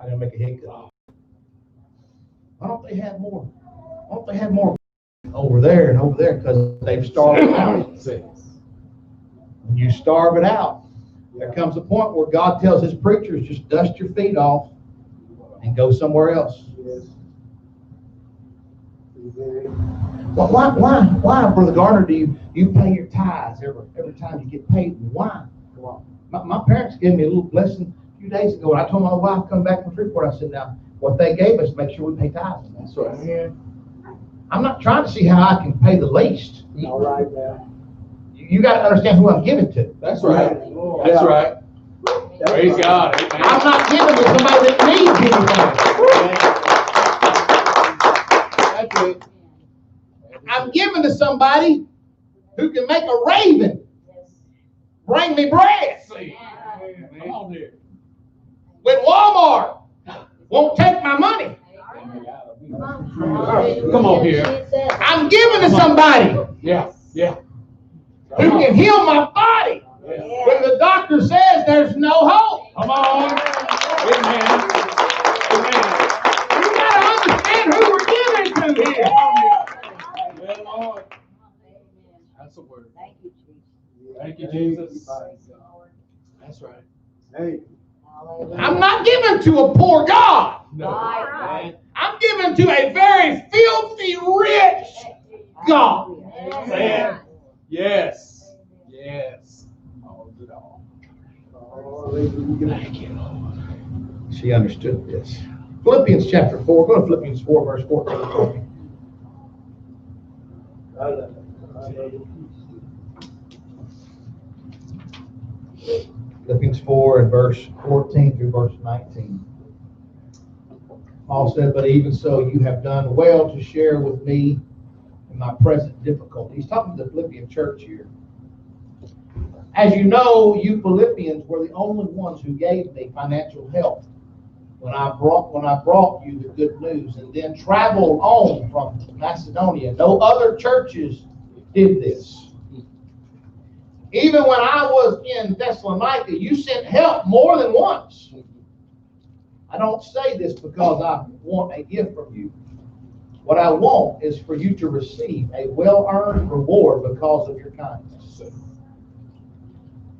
I'm gonna make a hiccup. Why don't they have more? Why don't they have more over there and over there? Because they've starved it out. When you starve it out, there comes a point where God tells his preachers, just dust your feet off and go somewhere else. Well, why, Brother Garner, do you pay your tithes every time you get paid? Why? My parents gave me a little blessing a few days ago, and I told my wife, come back from Freeport, I said, now, what they gave us, make sure we pay tithes. That's right. I'm not trying to see how I can pay the least. All right, now. You got to understand who I'm giving to. That's right. That's right. Praise God. I'm not giving to somebody that needs anything. That's it. I'm giving to somebody who can make a raven bring me bread. Come on here. When Walmart won't take my money, Come on here. I'm giving to somebody Yeah. who can heal my body when the doctor says there's no hope. Come on. Amen. You got to understand who we're giving to here. Well, Lord. That's the word. Thank you, Jesus. That's right. Hey. I'm not giving to a poor God. No. I'm giving to a very filthy rich God. Amen. Yes. All good all. Thank you, Lord. She understood this. Philippians chapter 4. Go to Philippians 4, verse 14. Philippians 4 and verse 14 through verse 19. Paul said, but even so, you have done well to share with me in my present difficulty. He's talking to the Philippian church here. As you know, you Philippians were the only ones who gave me financial help when I brought you the good news and then traveled on from Macedonia. No other churches did this. Even when I was in Thessalonica, you sent help more than once. I don't say this because I want a gift from you. What I want is for you to receive a well-earned reward because of your kindness.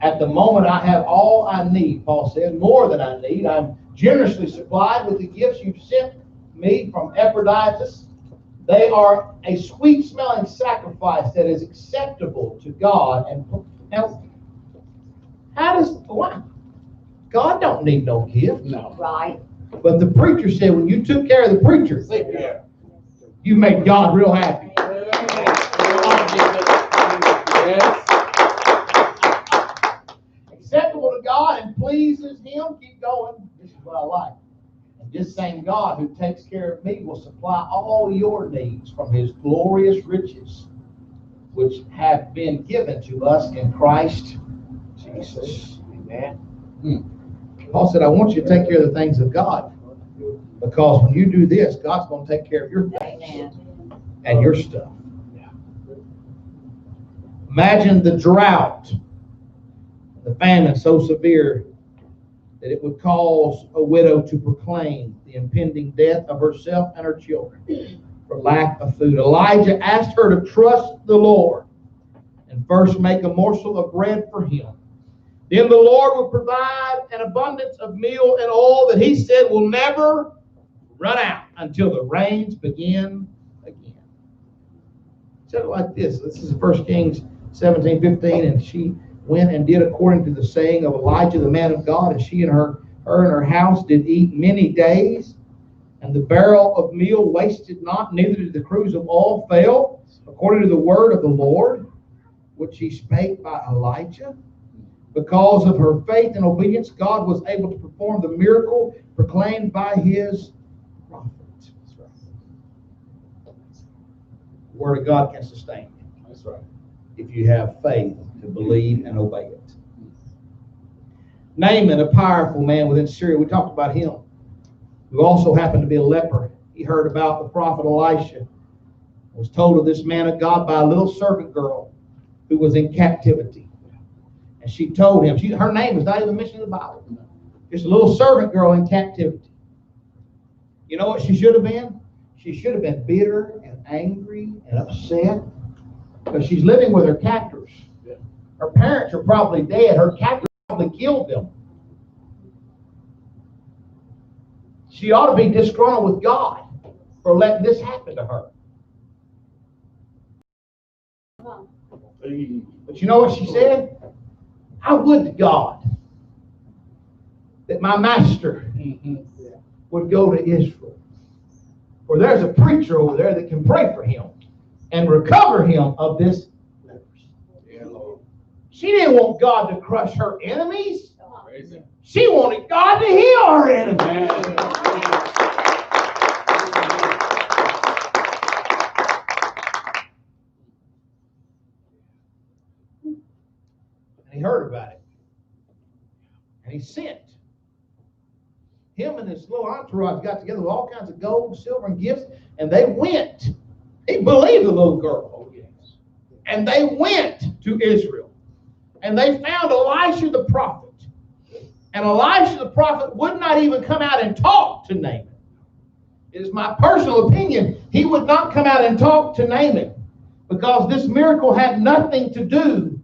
At the moment, I have all I need, Paul said, more than I need. I'm generously supplied with the gifts you've sent me from Epaphroditus. They are a sweet-smelling sacrifice that is acceptable to God. And now, why? God don't need no gift. No. Right. But the preacher said, when you took care of the preacher, Yeah. you made God real happy. Yes. Acceptable to God and pleases Him. Keep going. This is what I like. And this same God who takes care of me will supply all your needs from His glorious riches, which have been given to us in Christ Jesus. Amen. Paul said, I want you to take care of the things of God. Because when you do this, God's going to take care of your things and your stuff. Imagine the drought, the famine so severe that it would cause a widow to proclaim the impending death of herself and her children for lack of food. Elijah asked her to trust the Lord and first make a morsel of bread for him. Then the Lord will provide an abundance of meal and oil that he said will never run out until the rains begin again. He said it like this. This is 1 Kings 17:15, and she went and did according to the saying of Elijah, the man of God, and she and her and her house did eat many days, and the barrel of meal wasted not, neither did the cruse of oil fail, according to the word of the Lord, which he spake by Elijah. Because of her faith and obedience, God was able to perform the miracle proclaimed by his prophet. The word of God can sustain you. That's right. If you have faith to believe and obey it. Naaman, a powerful man within Syria, we talked about him, who also happened to be a leper. He heard about the prophet Elisha. Was told of this man of God by a little servant girl who was in captivity. And she told him, her name is not even mentioned in the Bible. Just a little servant girl in captivity. You know what she should have been? She should have been bitter and angry and upset because she's living with her captors. Her parents are probably dead. Her captors probably killed them. She ought to be disgruntled with God for letting this happen to her. But you know what she said? I would to God that my master would go to Israel. For there's a preacher over there that can pray for him and recover him of this leprosy. She didn't want God to crush her enemies. She wanted God to heal her enemies. And he heard about it. And he sent. Him and his little entourage got together with all kinds of gold, silver, and gifts, and they went. He believed the little girl. Oh, yes. And they went to Israel. And they found Elisha the prophet. And Elisha the prophet would not even come out and talk to Naaman. It is my personal opinion, he would not come out and talk to Naaman because this miracle had nothing to do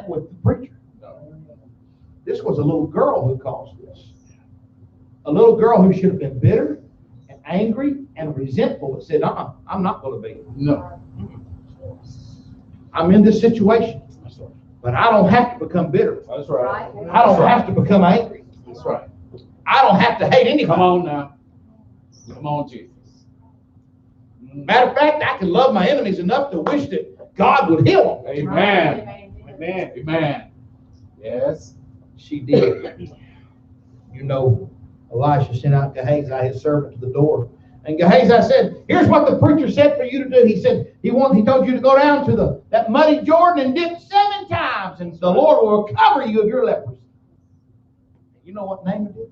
with the preacher. This was a little girl who caused this. A little girl who should have been bitter and angry and resentful and said, I'm not going to be. No. I'm in this situation. But I don't have to become bitter. That's right. I don't have to become angry. That's right. I don't have to hate anybody. Come on now. Come on, Jesus. Matter of fact, I can love my enemies enough to wish that God would heal them. Amen. Amen. Amen. Yes. She did. You know, Elisha sent out Gehazi, his servant, to the door. And Gehazi said, here's what the preacher said for you to do. He said, he told you to go down to that muddy Jordan and dip 7 times, and the Lord will recover you of your leprosy. You know what Naaman did?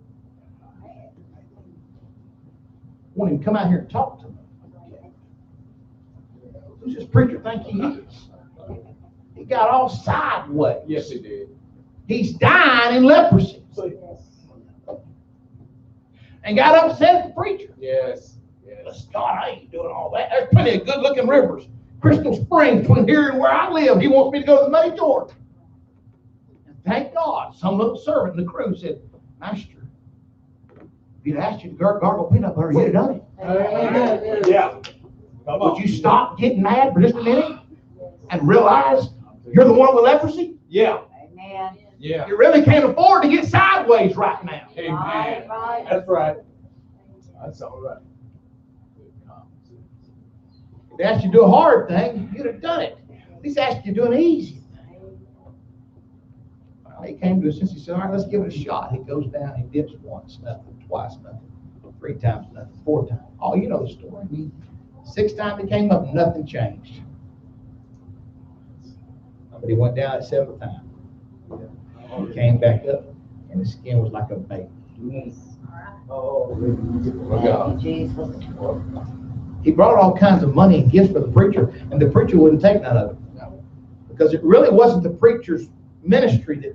Want him to come out here and talk to me. Who's this preacher think he is? He got all sideways. Yes, he did. He's dying in leprosy. And got upset at the preacher. Yes. Yes. God, I ain't doing all that. There's plenty of good-looking rivers. Crystal Springs between here and where I live. He wants me to go to the muddy Jordan. And thank God, some little servant in the crew said, Master, if he'd asked you to gargle peanut butter, you'd have done it. Yeah. Would you stop getting mad for just a minute and realize you're the one with leprosy? Yeah. Amen. Yeah. You really can't afford to get sideways right now. Amen. Right. That's right. That's all right. If they asked you to do a hard thing, you'd have done it. At least asked you to do an easy thing. Well, he came to us and he said, all right, let's give it a shot. He goes down, he dips once, nothing, twice, nothing, 3 times, nothing, 4 times. Oh, you know the story. 6 times he came up, nothing changed. But he went down at 7th time. He came back up, and his skin was like a baby. Oh, He brought all kinds of money and gifts for the preacher, and the preacher wouldn't take none of it. Because it really wasn't the preacher's ministry that